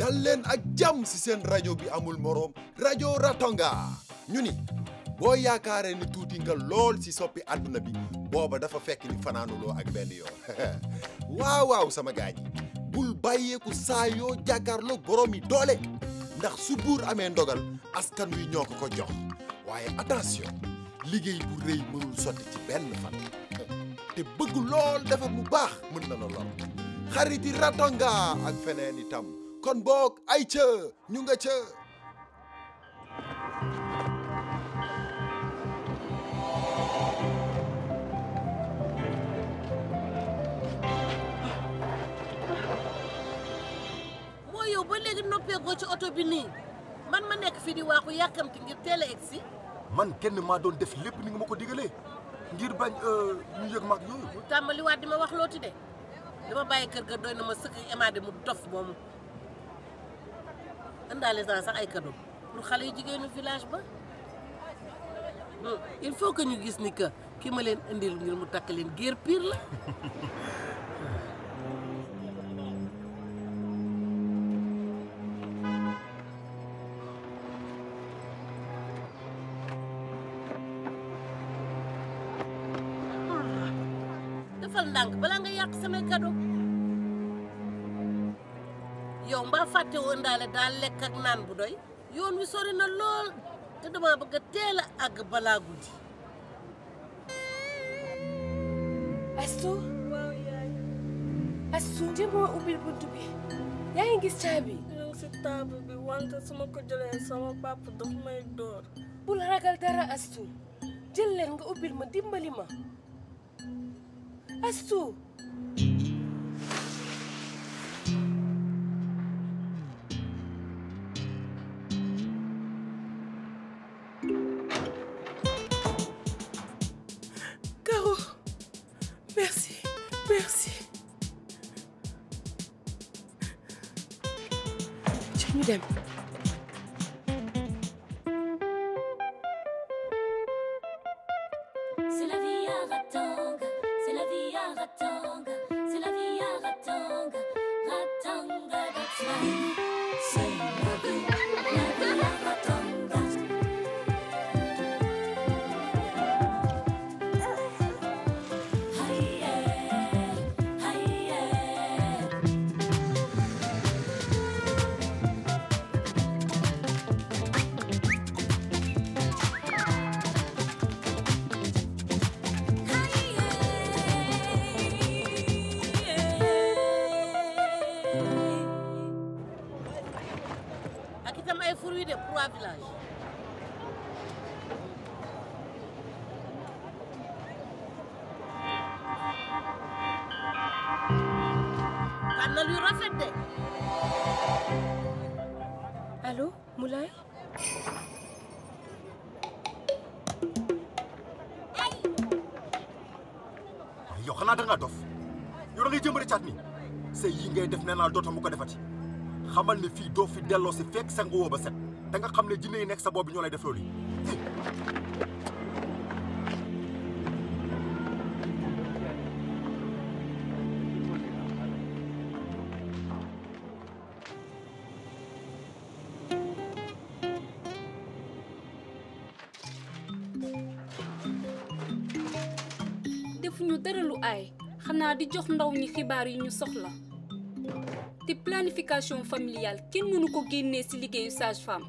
dal leen ak jàmm ci seen rajo bi amul moroom rajo Ratonga ñu ni boo yaakaaree ni tuuti nga lool ci soppi àdduna bi booba dafa fekk ni fanaanuloo ak benn yoon waaw sama gaañ bul bàyyeeku saa yoo jàkkaarloo borom yi doole ndax su buur amee ndogal askan wi ñoo ko jox waaye attention liggéey bu rëy mënul sotti ci benn fan te bëgg lool defar bu baax mën na la lor xariti Ratonga ak feneen itam kon boog ay ca ñu nga ca moo yow ba léegi noppeekoo ci oto bi nii man ma nekk fi di waaxu yàkkamti ngir teel a egsi man kenn maa doon def lépp ni nga ma ko digalee ngir bañ ñu yëg mag yooyu mu tàmbaliwaat di ma wax looti de li ma bàyyi kër ga doy na ma sëkk Emade mu dof moomu indaale sax ay cadeau pour xale yu jigéenu village ba il faut que ñu gis ni que ki ma leen indil ngir mu takk leen guerre pire la defal ndànk balaa nga yàq samay cadeau yow mbaa fàtte woon daal lekk ak naan bu doy yoon wi sori na lool te dama bëgg a teel a àgg balaa guddi. Astou. waaw yaay. Astou demoo ubbil buntu bi yaa ngi gis caabi. yaa ngi si table bi wante su ma ko jëlee sama papa daf may door. bul ragal dara Astou jël leen nga ubbil ma dimbali ma Astou. Caro merci. ci ñu dem. C'est la vie à Ratonga, c'est la vie à Ratonga, c'est la vie à Ratonga, Ratonga, that's life. C'est la vie à Ratonga. Hi ak itam ay fruits de pour waa village. tànnal yu rafet de. allo Moulay. yow xanaa da ngaa dof yow da ngay jëmbale caat mi say yi ngay def nee naa dootoo mu ko defati xamal ne fii doo fi delloo si fekk sa nga woo ba set da nga xam ne jinne yi nekk sa boobu ñoo lay def loolu yi defuñu dara lu aay xanaa di jox ndaw ñi xibaar yi ñu soxla te planification familiale kenn mënu ko génnee ci liggéeyu sage-femme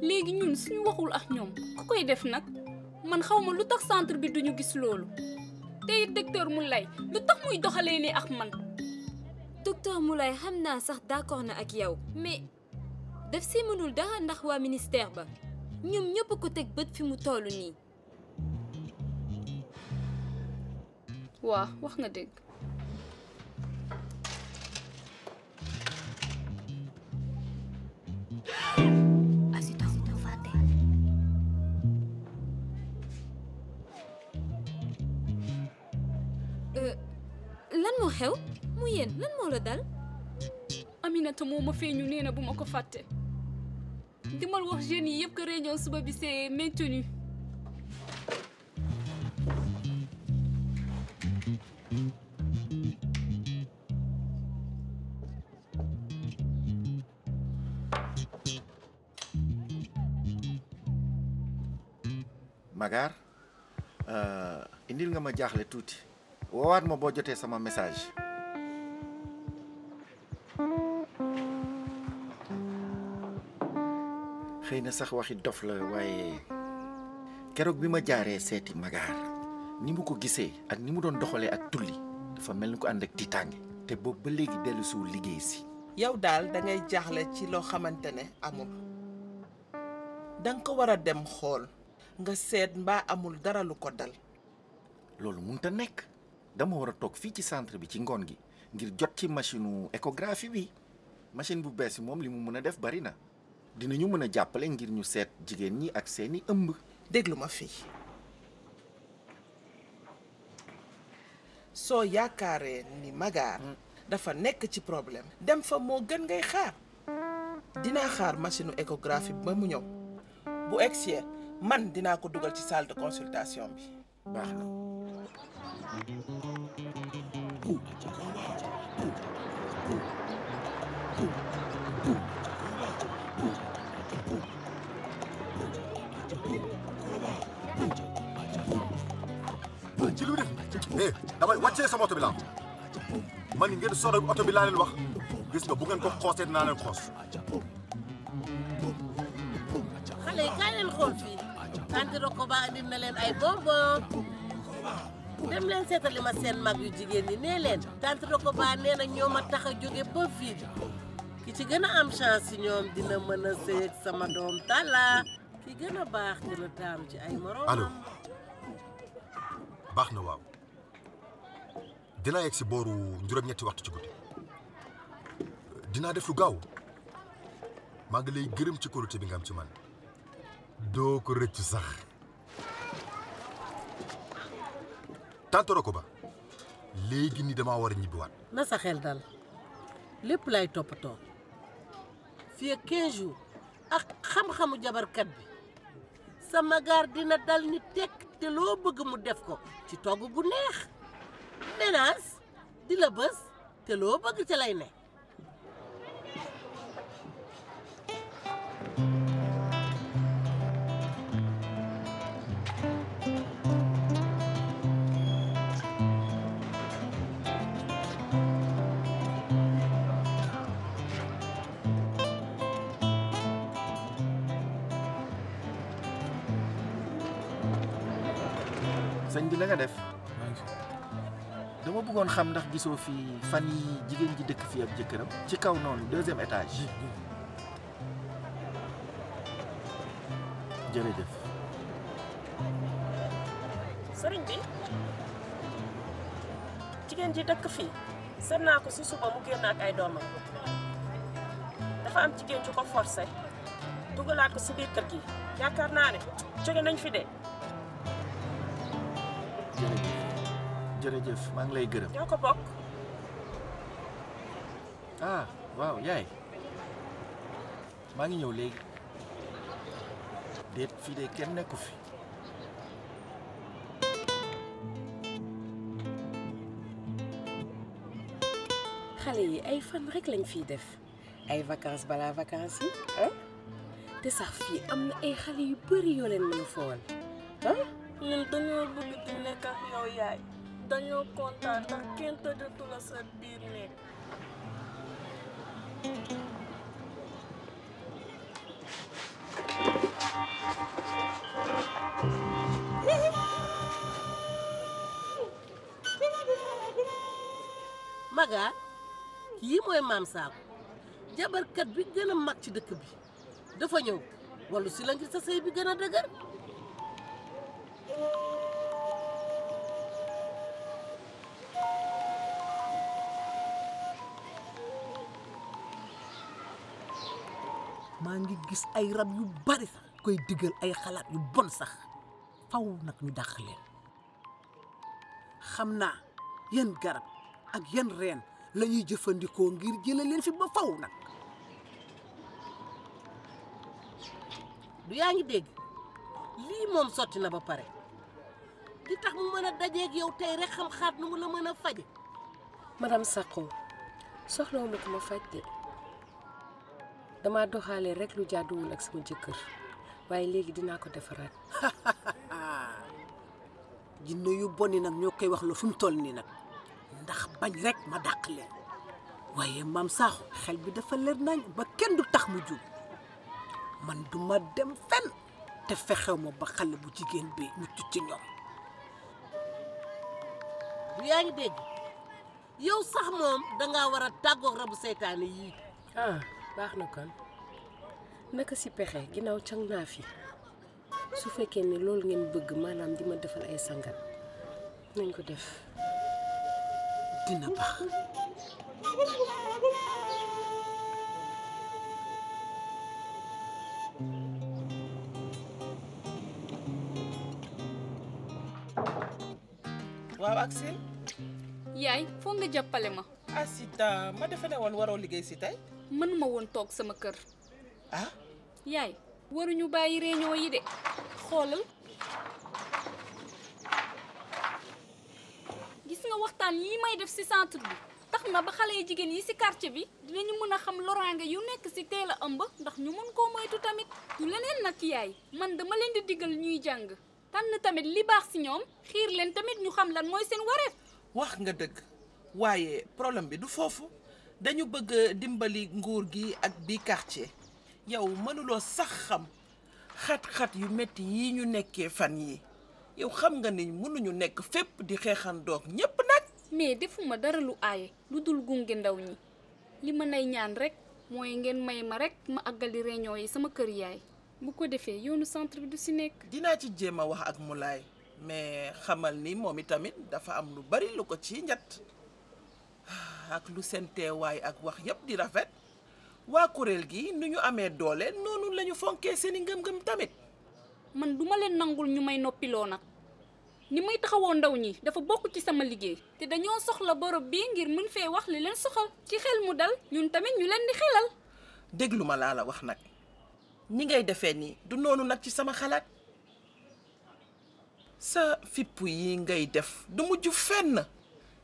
léegi ñun suñu waxul ak ñoom ku koy def nag man xawma lu tax centre bi duñu gis loolu te it docteur Moulay lu tax muy doxalee ni ak man. docteur Moulay xam naa sax d'accord na ak yow mais daf si mënul dara ndax waa ministère ba ñoom ñëpp ko teg bët fi mu toll nii. waa wax nga dëgg. lan moo xew mu yéen lan moo la dal. Aminata moo ma feeñu nee na bu ma ko fàtte. dimal wax jeunes yi yëpp que réunion suba bi c'est maintenu. Magar indil nga ma jaaxle tuuti woowaat ma boo jotee sama message. xëy na sax waxi dof la waaye keroog bi ma jaaree seeti Magar ni mu ko gisee ak ni mu doon doxalee ak tulli dafa mel ni ko ànd ak tiitaange te boobu ba léegi dellu suul liggéey si. yow daal da ngay jaaxle ci loo xamante ne amul danga ko war a dem xool nga seet mbaa amul dara lu ko dal. loolu mënut a nekk dama war a toog fii ci centre bi ci ngoon gi ngir jot ci machine échographie bi machine bu bees bi moom li mu mën a def bari na dinañu mën a jàppale ngir ñu seet jigéen ñi ak seeni ëmb. déglu ma fii soo yaakaaree ni Magar dafa nekk ci problème dem fa moo gën ngay xaar dinaa xaar machine échographie bi ba mu ñëw bu egsee man dinaa ko dugal ci salle de consultation bi. baax na. ci lu def damay wàccee sama oto bi laa man ngeen sore oto bi laa leen wax gis nga bu ngeen ko xoosee dinaa leen xoos. xale yi kaay leen xool fii tanti Rokoba andil na leen ay bonbon dem leen seetali ma seen mag yu jigéen ñi nee leen tanti Rokoba nee na ñoo ma tax a jóge ba fii ki ci gën a am chance si ñoom dina mën a sëy ak sama doom Talla ki gën a baax dina taamu ci ay morom. allo baax na waaw dinaa yegg si booru juróom-ñetti waxtu ci guddi dinaa def lu gaaw maa ngi lay gërëm ci kóolute bi nga am ci man doo ko rëccu sax. tante Rokoba léegi ni damaa war a ñibbiwaat. na sa xel dal lépp lay toppatoo fii ak 15 jours ak xam-xamu jabarkat bi sa Magar dina dal ni tekk te loo bëgg mu def ko ci togg gu neex ménage di la bës te loo bëgg ca lay ne. sëñ bi la nga def dama bëggoon xam ndax gisoo fi fan yi jigéen ji dëkk fii ak jëkkëram ci kaw noonu 2e étage. jërëjëf. sëriñ bi jigéen ji dëkk fii seet naa ko si suba mu génn ak ay doomam dafa am jigéen ju ko forcé dugalaat ko si biir kër gi yaakaar naa ne jóge nañ fi de. jërëjëf maa ngi lay gërëm. ñoo ko bokk. ah waaw yaay maa ngi ñëw léegi déet fii de kenn nekku fi. xale yi ay fan rek lañ fiy def ay vacances balaa vacances yi ah te sax fii am na ay xale yu bari yoo leen mën a fool ah. ñun dañoo bëgg di nekk ak yow yaay dañoo kontaan ndax kenn tëjatu la sa biir nekk. Magar kii mooy maam Sakho jabarkat bi gën a mag ci dëkk bi dafa ñëw wallu si la ngir sa sëy bi gën a dëgër. maa ngi gis ay rab yu bari sax koy diggal ay xalaat yu bon sax faw nag ñu dàq leen xam naa yan garab ak yan reen la ñuy jëfandikoo ngir jële leen fi ba faw nag du yaa ngi dégg lii moom sotti na ba pare di tax mu mën a dajeeg yow tey rek xam xaat nu mu la mën a faje. madame Sakho soxlawuma ko ma faj de dama doxaale rek lu jàdduwul ak sama jëkkër waaye léegi dinaa ko defaraat. jinne yu boni nag ñoo koy wax la fu mu toll nii nag ndax bañ rek ma dàq leen waaye maam Sakho xel bi dafa leer nañ ba kenn du tax mu jub man duma dem fenn te fexew ma ba xale bu jigéen bi mucc ci ñoom. bu yaa ngi dégg yow sax moom dangaa war a tàggoog rabu seytaane yii. baax na kon naka si pexe ginnaaw càng naa fi su fekkee ne loolu ngeen bëgg maanaam di ma defal ay sangat nañ ko def. dina baax. waaw Axel. yaay foog nga jàppale ma. Asita ma defe ne woon waroo liggéey si tey. mënuma woon toog sama kër. ah. yaay waruñu bàyyi réunion yi de xoolal gis nga waxtaan yi may def ci centre bi tax na ba xale yu jigéen yi ci quartier bi dinañu mën a xam loraange yu nekk ci teel a ëmb ndax ñu mën koo moytu tamit du leneen nag yaay man dama leen di digal ñuy jàng tànn tamit li baax ci ñoom xiir leen tamit ñu xam lan mooy seen wareef. wax nga dëgg waaye problème bi du foofu dañu bëgg dimbali nguur gi ak bii quartier yow mënuloo sax xam xat-xat yu metti yi ñu nekkee fan yi yow xam nga ni mënuñu nekk fépp di xeexandoog ñépp nag. mais defuma dara lu aaye lu dul gunge ndaw ñi li ma nay ñaan rek mooy ngeen may ma rek ma àggali réunion yi sama kër yaay bu ko defee yoonu centre bi du ci nekk. dinaa ci jéem a wax ak Moulay mais xamal ni moom itamit dafa am lu bari lu ko ci njat ak lu seen teewaay ak wax yépp di rafet waa kuréel gi nu ñu amee doole noonu lañu fonkee seeni ngëm-ngëm tamit. man duma leen nangul ñu may noppiloo nag ni may taxawoo ndaw ñi dafa bokk ci sama liggéey te dañoo soxla borob bi ngir mën fee wax li leen soxal ci xel mu dal ñun tamit ñu leen di xelal. déglu ma laa la wax nag ni ngay defee nii du noonu nag ci sama xalaat sa fipp yi ngay def du mujj fenn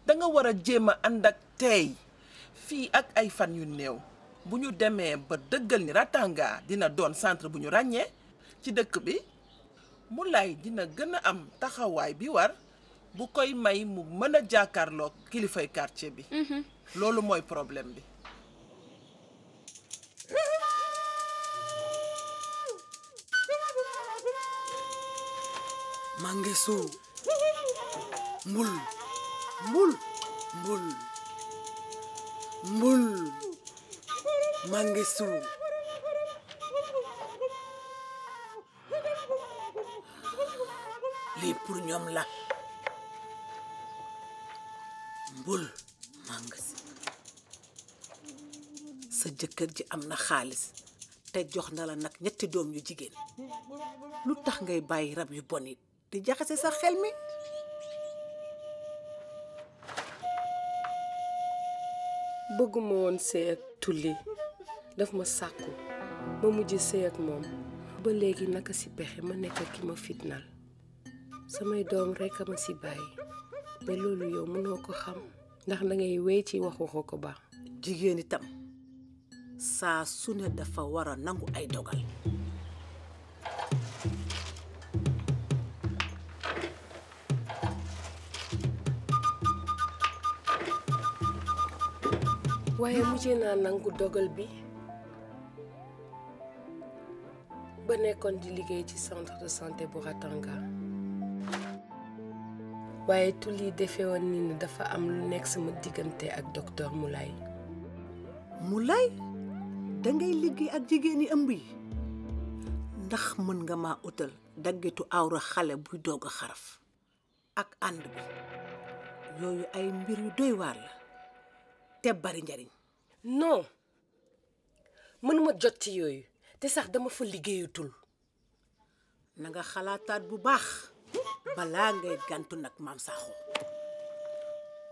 danga war a jéem a ànd ak tey fii ak ay fan yu néew bu ñu demee ba dëggal ni Ratanga dina doon centre bu ñu ràññee ci dëkk bi Moulay dina gën a am taxawaay bi war bu koy may mu mën a jàkkaarloog kilifay quartier bi. loolu mooy problème bi. Mangesu mbul mbul mbul mbul Mangesu lii pour ñoom la mbul Mangesu sa jëkkër ji am na xaalis te jox na la nag ñetti doom yu jigéen lu tax ngay bàyyi rab yu bon yi di jaxase sa xel mi. bëgguma woon sëy ak tulli daf ma sàkku ma mujj sëy ak moom ba léegi naka ci pexe ma nekk ki ma fitnal samay doom rekk a ma ci bàyyi mais loolu yow mënoo ko xam ndax dangay wéy ci waxu ko ba jigéen itam saa su ne dafa war a nangu ay dogal. waaye mujjee naa nangu dogal bi ba nekkoon di liggéey ci centre de santé bu Ratanga waaye tulli defee woon ni ne dafa am lu nekk sama diggante ak docteur Moulay. Moulay dangay liggéey ak jigéen ñi ëmb yi ndax mën nga maa utal daggitu awra xale buy doog a xaraf ak ànd bi yooyu ay mbir yu doy waar la te bari njariñ. non mënuma jot ci yooyu te sax dama fa liggéeyatul. na nga xalaataat bu baax balaa ngay gàntu nag maam Sakho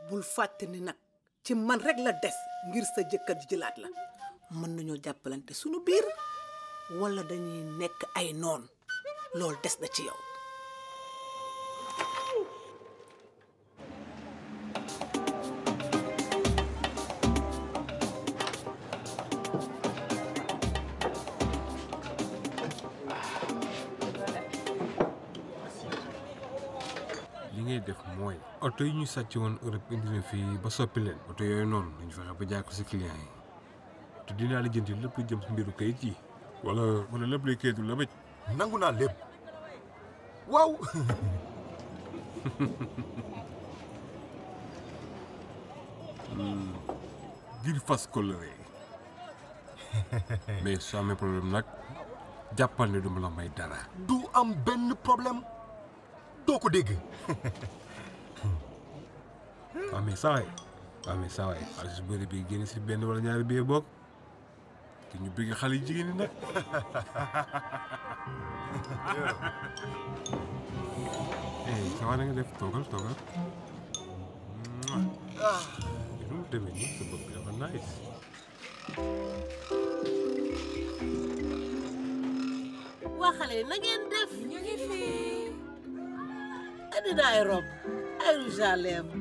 bul fàtte ni nag ci man rek la des ngir sa jëkkër ji jëlaat la mën nañoo jàppalante sunu biir walla dañuy nekk ay noon loolu des na ci yow. def mooy oto yi ñu sàcc woon Europe indi na fii ba soppi leen oto yooyu noonu dañu fexe ba jaay ko si client yi te dinaa la jënti lépp lu jëm si mbiru kayit yi wala lépp luy kayitu la bëj nangu naa lépp waaw ngir fas kóllëre mais soo amee problème nag jàppal ne duma la may dara du am benn problème doo ko dégg waaw mais saa waay xaalis bu bëri bi génn si benn wala ñaari biir bokk te ñu bëgg xale yu jigéen ñi nag ça va na nga def toogal lu mu demee nii sa bopp bi dafa nice waa xale yi na ngeen def ñu ngi fi andi na ay robe ay rouge à lèvres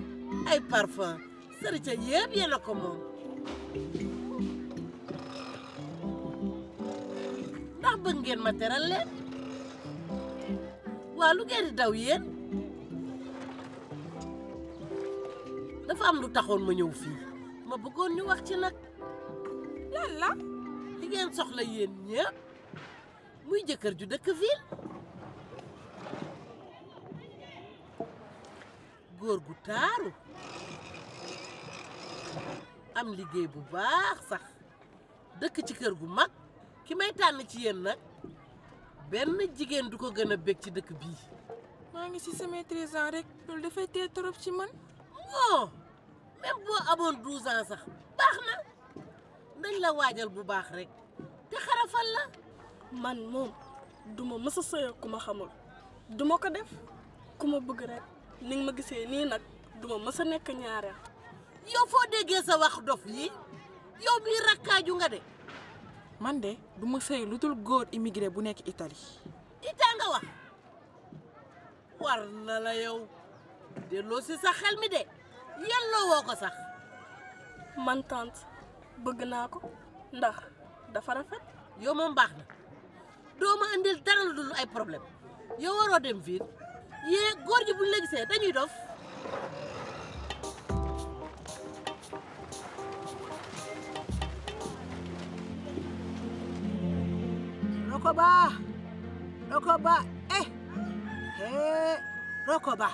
ay parfum sëriñ yëpp yéen a ko moom ndax bëgg ngeen ma teral leen waa lu ngeen di daw yéen dafa am lu taxoon ma ñëw fii ma bëggoon ñu wax ci nag lan la li ngeen soxla yéen ñëpp muy jëkkër ju dëkk ville góor gu taaru am liggéey bu baax sax dëkk ci kër gu mag ki may tànn ci yéen nag benn jigéen du ko gën a bég ci dëkk bii maa ngi ci sama 13 ans rek loolu dafay teel trop ci man moo même boo amoon 12 ans sax baax na dañ la waajal bu baax rek te xarafal la man moom duma mës a sëy ku ma xamul duma ko def ku ma bëgg rek ni nga ma gisee nii nag duma mës a nekk ñaareel yow foo déggee sa wax dof yi yow mii rakkaaju nga de man de du ma sëy lu dul góor immigré bu nekk Italie itaa nga wax war na la yow delloo si sa xel mi de yelloo woo ko sax man tante bëgg naa ko ndax dafa rafet yow moom baax na doo ma indil dara lu dul ay problème yow waroo dem ville yee góor ji buñ la gisee dañuy dof Rokoba Rokoba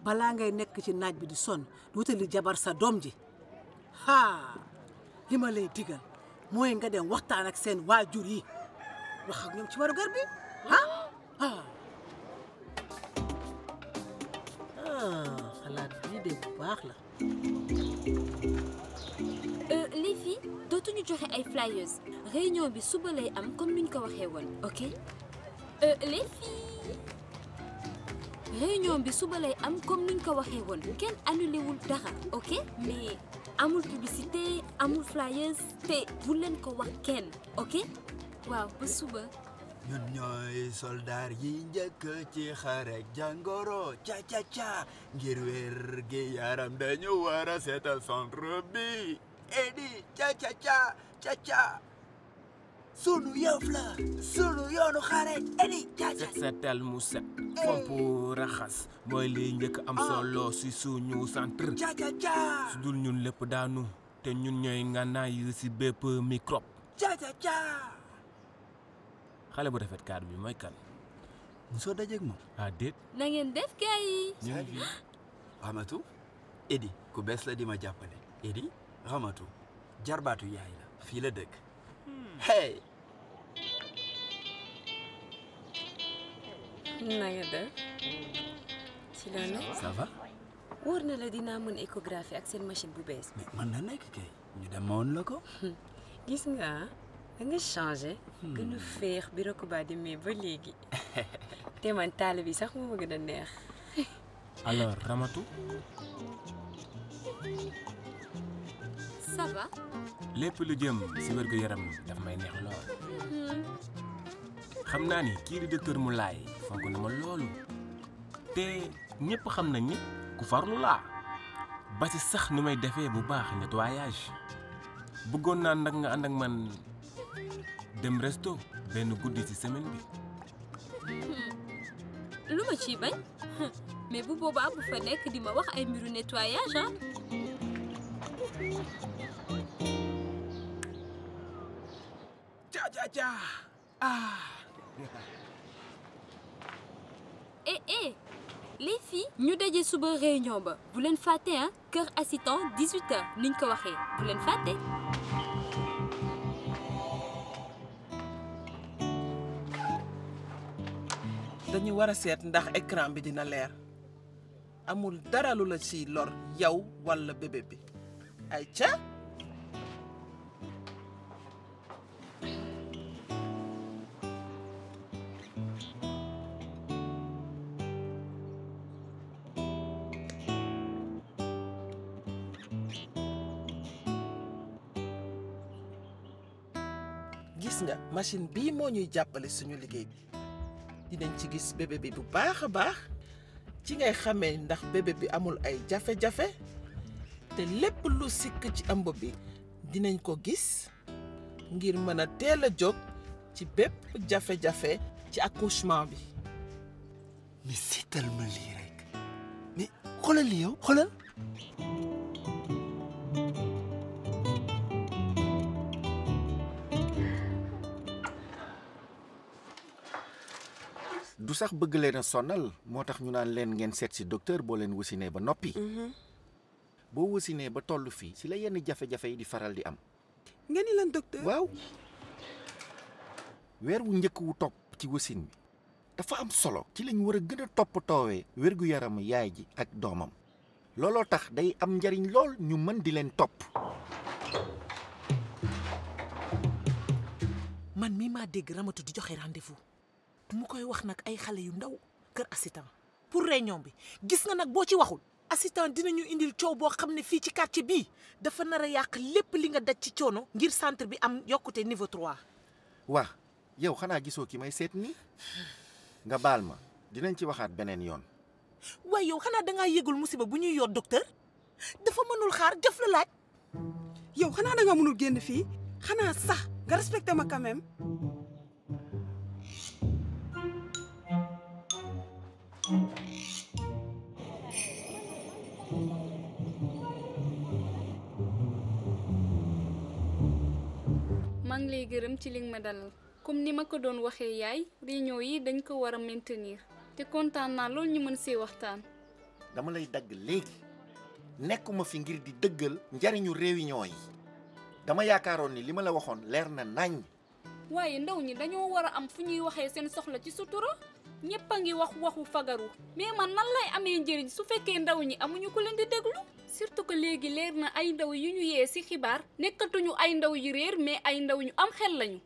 balaa ngay nekk ci naaj bi di sonn di wutali jabar sa doom ji li ma lay digal mooy nga dem waxtaan ak seen waajur yi wax ak ñoom ci waru gar bi xalaat bii de bu baax la les filles dootuñu joxe ay flyers réunion bi suba lay am comme nuñ ko waxee woon ok les filles réunion bi suba lay am comme nuñ ko waxee woon kenn annulé wul dara ok mais amul publicité amul flyers te bu leen ko wax kenn ok waaw ba suba. ñun ñooy soldaar yi njëkk ci xarek jàngoro ca ngir wér gi yaram dañu war a seetal centre bi edi ca sunu yëf la sunu yoonu xare edi ca seetal mu set fomp raxas mooy li njëkk am solo si suñu centre ca su dul ñun lépp daanu te ñun ñooy ngànnaay si bépp microbe ca xale bu rafet kaar bi mooy kan soo dajeeg moom déet na ngeen def gars yi Ramatu Edi ku bees la di ma jàppale Edi Ramatu jarbaatu yaay la fii la dëkk hey na nga def ci la ne ça va wóor na la dinaa mën échographie ak seen machine bu bees mais mën na nekk kay ñu dem ma woon la ko gis nga da nga changé gën a féex bi Rokoba demee ba léegi te man taal bi sax moo ma gën a neex alors Ramatu ça va lépp lu jëm si wér-gu-yaram daf may neex lool xam naa ni kii di docteur Moulay fonk na ma loolu te ñëpp xam nañ ni ku farlu laa ba si sax nu may defee bu baax nettoyage bëggoon naa nag nga ànd ak man dem resto benn guddi ci semaine bi lu ma ciy bañ mais bu boobaa bu fa nekk di ma wax ay mbiru nettoyage ah. ja ah. eh les filles ñu daje suba réunion ba bu leen fàtte ah kër assistant 18h niñ ko waxee bu leen fàtte. dañu war a seet ndax écran bi dina leer amul dara lu la ci lor yow walla bébé bi ay ca gis nga machine bii moo ñuy jàppale suñu liggéey bi dinañ ci gis bébé bi bu baax a baax ci ngay xamee ndax bébé bi amul ay jafe-jafe te lépp lu sikk ci ëmb bi dinañ ko gis ngir mën a teel a jóg ci bépp jafe-jafe ci accouchement bi. mais seetal ma lii rek mais xoolal li yow xoolal. du sax bëgg leen a sonal moo tax ñu naan leen ngeen seet si docteur boo leen wasinee ba noppi. boo wasinee ba toll fii si la yenn jafe-jafe yi di faral di am. nga ni lan docteur. waaw weer wu njëkk wu topp ci wasin bi dafa am solo ci lañ war a gën a toppatoowee wér-gu-yaramu yaay ji ak doomam looloo tax day am njariñ lool ñu mën di leen topp. man mii maa dégg Ramatu di joxe rendez-vous mu koy wax nag ay xale yu ndaw kër assistant pour réunion bi gis nga nag boo ci waxul assistant dinañu indil coow boo xam ne fii ci quartier bii dafa nar a yàq lépp li nga daj ci coono ngir centre bi am yokkute niveau 3. waa yow xanaa gisoo ki may seet nii nga baal ma dinañ ci waxaat beneen yoon. waaye yow xanaa dangaa yëgul musiba bu ñuy yor docteur dafa mënul xaar jëf la laaj. yow xanaa dangaa mënul génn fii xanaa sax nga respecté ma quand même. maa ngi lay gërëm ci li nga ma dalal comme ni ma ko doon waxee yaay réunion yi dañ ko war a maintenir te kontaan naa loolu ñu mën see waxtaan. dama lay dagg léegi nekkuma fi ngir di dëggal njariñu réunion yi dama yaakaaroon ni li ma la waxoon leer na nañ. waaye ndaw ñi dañoo war a am fu ñuy waxee seen soxla ci sutura ñëpp a ngi wax waxu fagaru mais man nan lay amee njëriñ su fekkee ndaw ñi amuñu ko leen di déglu. surtout que léegi leer na ay ndaw yu ñu yee ci xibaar nekkatuñu ay ndaw yu réer mais ay ndaw ñu am xel lañu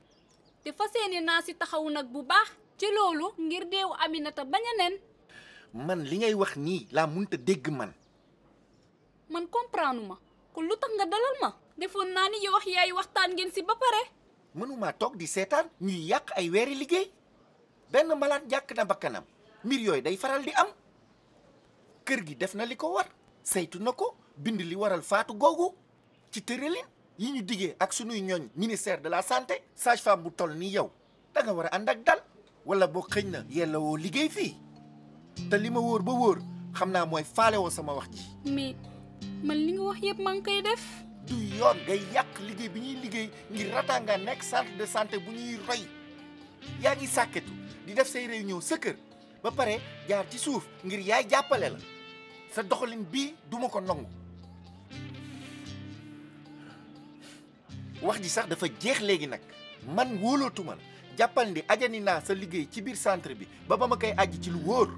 te fas yéene naa ci taxaw nag bu baax ci loolu ngir deewu Aminata bañ a nen. man li ngay wax nii laa mënta dégg man comprendre ma kon lu tax nga dalal ma defoon naa ni yow wax yaay waxtaan ngeen ci ba pare. mënuma toog di seetaan ñuy yàq ay weeri liggéey benn malade jàkk na bakkanam mbir yooyu day faral di am kër gi def na li ko war saytu na ko bind li waral faatu googu ci tëralin yi ñu diggee ak sunuy ñooñ ministère de la santé sage-femme bu toll nii yow da nga war a ànd ak dal wala boo xëñ na yella woo liggéey fii te li ma wóor ba wóor xam naa mooy faale woo sama wax ji. mais man li nga wax yëpp maa ngi koy def. du yoon ngay yàq liggéey bi ñuy liggéey ngir Ratanga nekk centre de santé bu ñuy roy yaa ngi sàkketu di def say réunion sa kër ba pare jaar ci suuf ngir yaay jàppale la sa doxalin bii duma ko nangu. wax ji sax dafa jeex léegi nag man wóolootuma la jàppal ndi ajani naa sa liggéey ci biir centre bi ba ma koy aji ci lu wóor.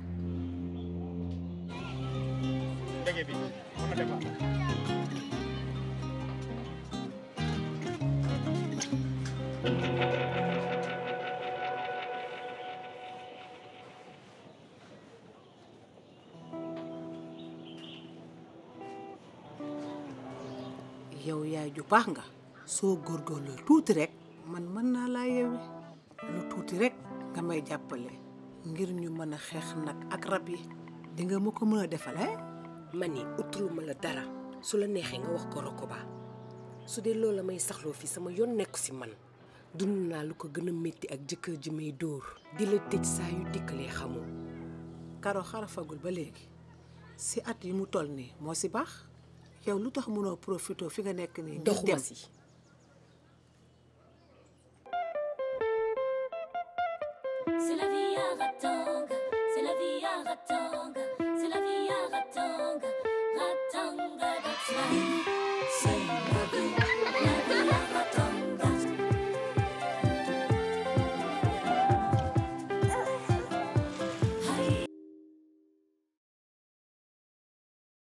yow yaay ju baax nga soo góorgóorloo tuuti rek man mën naa laa yeewi lu tuuti rek nga may jàppale ngir ñu mën a xeex nag ak rab yi di nga ma ko mën a defal ma ni utuluma la dara su la neexee nga wax ko Rokoba su dee loolu la may saxloo fi sama yoon nekku si man dund naa lu ko gën a métti ak jëkkër ji may dóor di la tëj saa yu dikkalee xamoo Karo xarafagul ba léegi si at yi mu toll nii moo si baax yow lu tax mënoo profité fi nga nekk nii. doxuma si. C'est la vie à Ratanga, c'est la vie à Ratanga, c'est la vie à Ratanga, Ratanga, that's life.